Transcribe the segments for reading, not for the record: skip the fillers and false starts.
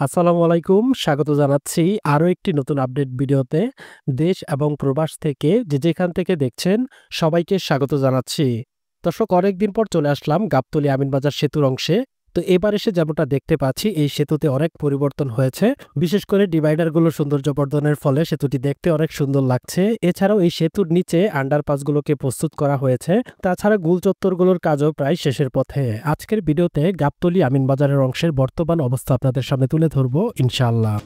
আসসালামু আলাইকুম। স্বাগত জানাচ্ছি আরো একটি নতুন আপডেট ভিডিওতে। দেশ এবং প্রবাস থেকে যে যেখান থেকে দেখছেন সবাইকে স্বাগত জানাচ্ছি। দর্শক, অনেকদিন পর চলে আসলাম গাবতলী আমিনবাজার সেতুর অংশে। তো এবার এসে যেমনটা দেখতে পাচ্ছি এই সেতুতে অনেক পরিবর্তন হয়েছে। বিশেষ করে ডিভাইডারগুলো সৌন্দর্য বর্ধনের ফলে সেতুটি দেখতে অনেক সুন্দর লাগছে। এছাড়াও এই সেতুর নিচে আন্ডারপাসগুলোকে প্রস্তুত করা হয়েছে। তাছাড়া গুল চত্বরগুলোর কাজও প্রায় শেষের পথে। আজকের ভিডিওতে গাবতলী আমিনবাজারের অংশের বর্তমান অবস্থা আপনাদের সামনে তুলে ধরবো ইনশাআল্লাহ।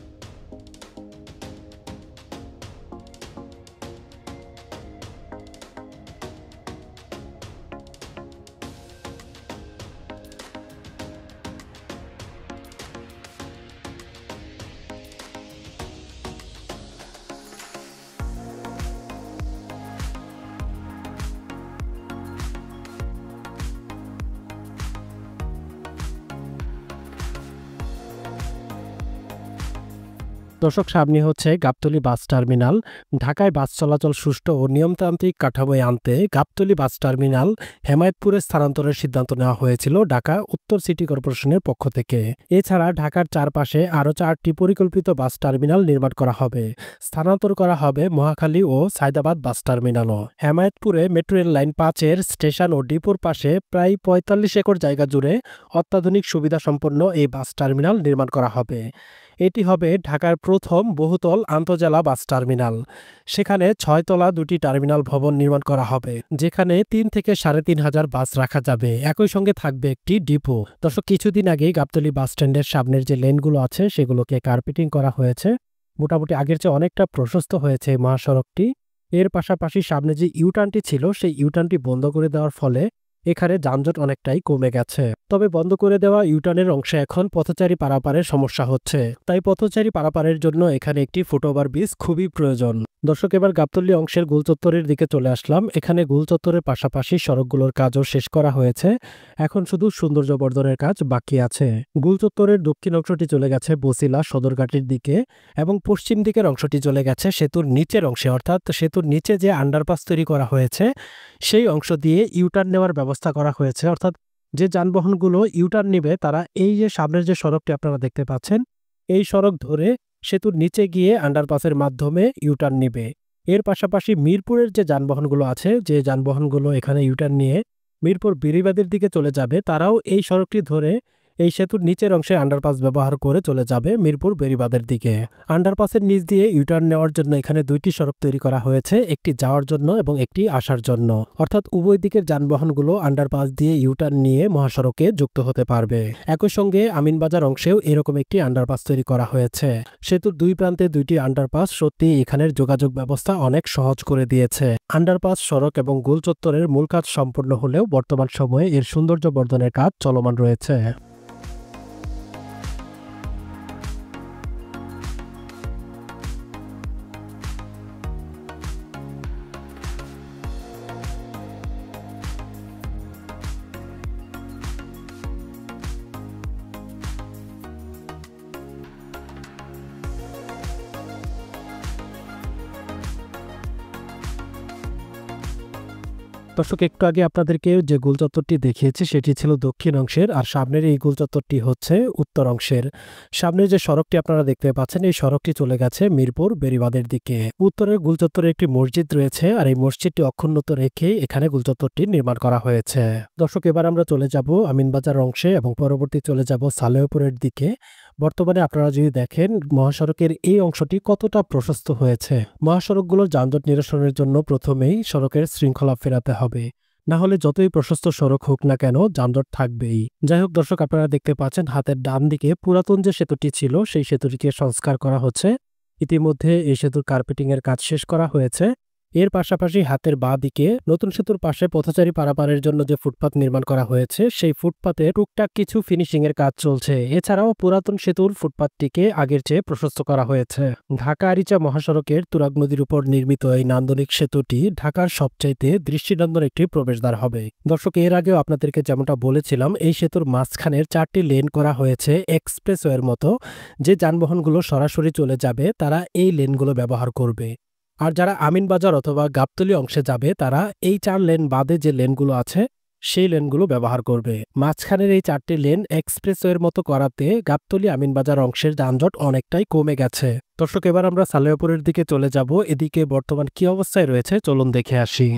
দর্শক, সামনে হচ্ছে গাবতলী বাস টার্মিনাল। ঢাকায় বাস চলাচল সুষ্ঠু ও নিয়মতান্ত্রিক কাঠামোয় আনতে গাবতলী বাস টার্মিনাল হেমায়েতপুরে স্থানান্তরের সিদ্ধান্ত নেওয়া হয়েছিল ঢাকা উত্তর সিটি কর্পোরেশনের পক্ষ থেকে। এছাড়া ঢাকার চারপাশে আরও 4টি পরিকল্পিত বাস টার্মিনাল নির্মাণ করা হবে। স্থানান্তর করা হবে মহাখালী ও সায়দাবাদ বাস টার্মিনালও। হেমায়েতপুরে মেট্রো রেল লাইন 5-এর স্টেশন ও ডিপোর পাশে প্রায় 45 একর জায়গা জুড়ে অত্যাধুনিক সুবিধা সম্পন্ন এই বাস টার্মিনাল নির্মাণ করা হবে। এটি হবে ঢাকার প্রথম বহুতল আন্তজেলা বাস টার্মিনাল। সেখানে 6 তলা 2টি টার্মিনাল ভবন নির্মাণ করা হবে, যেখানে 3 থেকে 3,500 বাস রাখা যাবে। একই সঙ্গে থাকবে একটি ডিপো। দর্শক, কিছুদিন আগে গাবতলী বাস স্ট্যান্ডের সামনের যে লেনগুলো আছে সেগুলোকে কার্পেটিং করা হয়েছে। মোটামুটি আগের চেয়ে অনেকটা প্রশস্ত হয়েছে মহাসড়কটি। এর পাশাপাশি সামনে যে ইউটার্নটি ছিল সেই ইউটার্নটি বন্ধ করে দেওয়ার ফলে এখানে যানজট অনেকটাই কমে গেছে। তবে বন্ধ করে দেওয়া ইউটার্নের অংশে এখন পথচারী পারাপারের সমস্যা হচ্ছে। তাই পথচারী পারাপারের জন্য এখানে একটি ফুটওভার ব্রিজ খুবই প্রয়োজন। দর্শক, এবার গাবতলী অংশের গোলচত্বরের দিকে চলে আসলাম। এখানে গোলচত্বরের পাশাপাশি সড়কগুলোর কাজও শেষ করা হয়েছে। এখন শুধু সৌন্দর্য বর্ধনের কাজ বাকি আছে। গোলচত্বরের দক্ষিণ অংশটি চলে গেছে বছিলা সদরঘাটের দিকে এবং পশ্চিম দিকের অংশটি চলে গেছে সেতুর নিচের অংশে, অর্থাৎ সেতুর নিচে যে আন্ডারপাস তৈরি করা হয়েছে সেই অংশ দিয়ে ইউটার্ন নেওয়ার ব্যবস্থা করা হয়েছে। অর্থাৎ যে যানবাহনগুলো ইউটার্ন নেবে তারা এই যে সামনের যে সড়কটি আপনারা দেখতে পাচ্ছেন এই সড়ক ধরে সেতুর নিচে গিয়ে আন্ডারপাসের মাধ্যমে ইউটার্ন নেবে। এর পাশাপাশি মিরপুরের যে যানবাহনগুলো আছে, যে যানবাহনগুলো এখানে ইউটার্ন নিয়ে মিরপুর বেড়িবাঁধের দিকে চলে যাবে, তারাও এই সড়কটি ধরে এই সেতুর নিচের অংশে আন্ডারপাস ব্যবহার করে চলে যাবে মিরপুর বেড়িবাঁধের দিকে। আন্ডারপাসের নিচ দিয়ে ইউটার্ন নেওয়ার জন্য এখানে 2টি সড়ক তৈরি করা হয়েছে, একটি যাওয়ার জন্য এবং একটি আসার জন্য। অর্থাৎ উভয় দিকের যানবাহনগুলো আন্ডারপাস দিয়ে ইউটার্ন নিয়ে মহাসড়কে যুক্ত হতে পারবে। একই সঙ্গে আমিনবাজার অংশেও এরকম একটি আন্ডারপাস তৈরি করা হয়েছে। সেতুর 2 প্রান্তে 2টি আন্ডারপাস সত্যি এখানের যোগাযোগ ব্যবস্থা অনেক সহজ করে দিয়েছে। আন্ডারপাস, সড়ক এবং গোল চত্বরের মূল কাজ সম্পূর্ণ হলেও বর্তমান সময়ে এর সৌন্দর্য বর্ধনের কাজ চলমান রয়েছে। দর্শক, একটু আগে আপনাদেরকে যে গোলচত্বরটি দেখিয়েছি সেটি ছিল দক্ষিণ অংশের, আর সামনের এই গোলচত্বরটি হচ্ছে উত্তর অংশের। সামনের যে সড়কটি আপনারা দেখতে পাচ্ছেন এই সড়কটি চলে গেছে মিরপুর বেড়িবাঁধের দিকে। উত্তরের গোলচত্বরে একটি মসজিদ রয়েছে, আর এই মসজিদটি অক্ষুণ্ণত রেখে এখানে গোলচত্বরটি নির্মাণ করা হয়েছে। দর্শক, এবার আমরা চলে যাব আমিনবাজার অংশে এবং পরবর্তী চলে যাব সালেহপুরের দিকে। বর্তমানে আপনারা যদি দেখেন মহাসড়কের এই অংশটি কতটা প্রশস্ত হয়েছে। মহাসড়কগুলোর যানজট নিরসনের জন্য প্রথমেই সড়কের শৃঙ্খলা ফেরাতে হবে, না হলে যতই প্রশস্ত সড়ক হোক না কেন যানজট থাকবেই। যাই হোক দর্শক, আপনারা দেখতে পাচ্ছেন হাতের ডান দিকে পুরাতন যে সেতুটি ছিল সেই সেতুটিকে সংস্কার করা হচ্ছে। ইতিমধ্যে এই সেতুর কার্পেটিং এর কাজ শেষ করা হয়েছে। এর পাশাপাশি হাতের বাঁ দিকে নতুন সেতুর পাশে পথচারী পারাপারের জন্য যে ফুটপাত নির্মাণ করা হয়েছে সেই ফুটপাতে টুকটাক কিছু ফিনিশিং এর কাজ চলছে। এছাড়াও পুরাতন সেতুর ফুটপাতটিকে আগের চেয়ে প্রশস্ত করা হয়েছে। ঢাকা আরিচা মহাসড়কের তুরাগ নদীর উপর নির্মিত এই নান্দনিক সেতুটি ঢাকার সবচাইতে দৃষ্টিনন্দন একটি প্রবেশদ্বার হবে। দর্শক, এর আগেও আপনাদেরকে যেমনটা বলেছিলাম এই সেতুর মাঝখানের 4টি লেন করা হয়েছে এক্সপ্রেসওয়ের মতো। যে যানবাহনগুলো সরাসরি চলে যাবে তারা এই লেনগুলো ব্যবহার করবে, আর যারা আমিনবাজার অথবা গাবতলী অংশে যাবে তারা এই 4 লেন বাদে যে লেনগুলো আছে সেই লেনগুলো ব্যবহার করবে। মাঝখানের এই 4টি লেন এক্সপ্রেসওয়ের মতো করাতে গাবতলী আমিনবাজার অংশের যানজট অনেকটাই কমে গেছে। দর্শক, এবার আমরা সালেহপুরের দিকে চলে যাব। এদিকে বর্তমান কি অবস্থায় রয়েছে চলুন দেখে আসি।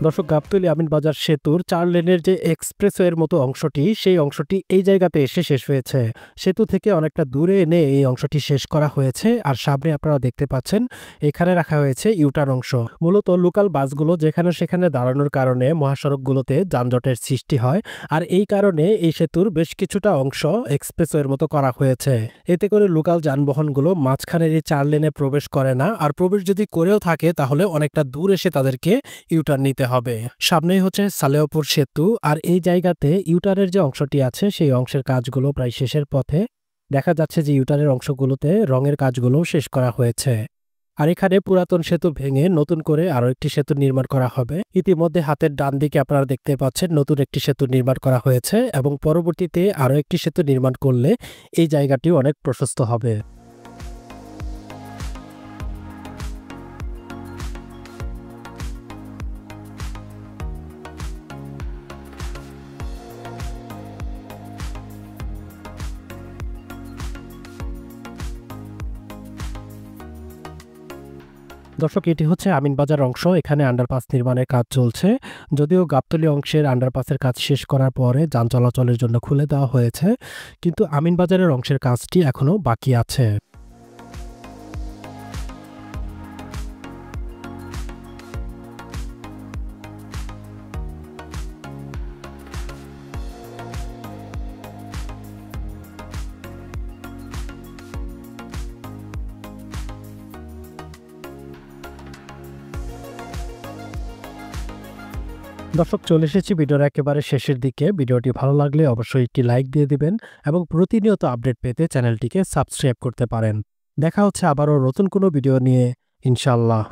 দর্শক, গাবতলী আমিনবাজার সেতুর 4 লেনের যে এক্সপ্রেসওয়ের মতো অংশটি, সেই অংশটি এই জায়গাতে এসে শেষ হয়েছে। সেতু থেকে অনেকটা দূরে এনে এই অংশটি শেষ করা হয়েছে। আর সামনে আপনারা দেখতে পাচ্ছেন এখানে রাখা হয়েছে ইউটার্ন অংশ। মূলত লোকাল বাসগুলো যেখানে সেখানে দাঁড়ানোর কারণে মহাসড়কগুলোতে যানজটের সৃষ্টি হয়। আর এই কারণে এই সেতুর বেশ কিছুটা অংশ এক্সপ্রেসওয়ের মতো করা হয়েছে। এতে করে লোকাল যানবাহনগুলো মাঝখানের এই 4 লেনে প্রবেশ করে না। আর প্রবেশ যদি করেও থাকে তাহলে অনেকটা দূর এসে তাদেরকে ইউটার্ন নিতে হবে। সামনেই হচ্ছে সালেহপুর সেতু। আর এই জায়গাতে ইউটারের যে অংশটি আছে সেই অংশের কাজগুলো প্রায় শেষের পথে। দেখা যাচ্ছে যে ইউটারের অংশগুলোতে রঙের কাজগুলো শেষ করা হয়েছে। আর এখানে পুরাতন সেতু ভেঙে নতুন করে আরো একটি সেতু নির্মাণ করা হবে। ইতিমধ্যে হাতের ডান দিকে আপনারা দেখতে পাচ্ছেন নতুন একটি সেতু নির্মাণ করা হয়েছে এবং পরবর্তীতে আরো একটি সেতু নির্মাণ করলে এই জায়গাটি অনেক প্রশস্ত হবে। দর্শক, এটি হচ্ছে আমিনবাজার অংশ। এখানে আন্ডারপাস নির্মাণের কাজ চলছে। যদিও গাবতলী অংশের আন্ডারপাসের কাজ শেষ করার পরে যান চলাচলের জন্য খুলে দেওয়া হয়েছে, কিন্তু আমিনবাজারের অংশের কাজটি এখনো বাকি আছে। দর্শক, চলে এসেছি ভিডিওর একেবারে শেষের দিকে। ভিডিওটি ভালো লাগলে অবশ্যই একটি লাইক দিয়ে দিবেন এবং প্রতিনিয়ত আপডেট পেতে চ্যানেলটিকে সাবস্ক্রাইব করতে পারেন। দেখা হচ্ছে আবারও নতুন কোনো ভিডিও নিয়ে, ইনশাআল্লাহ।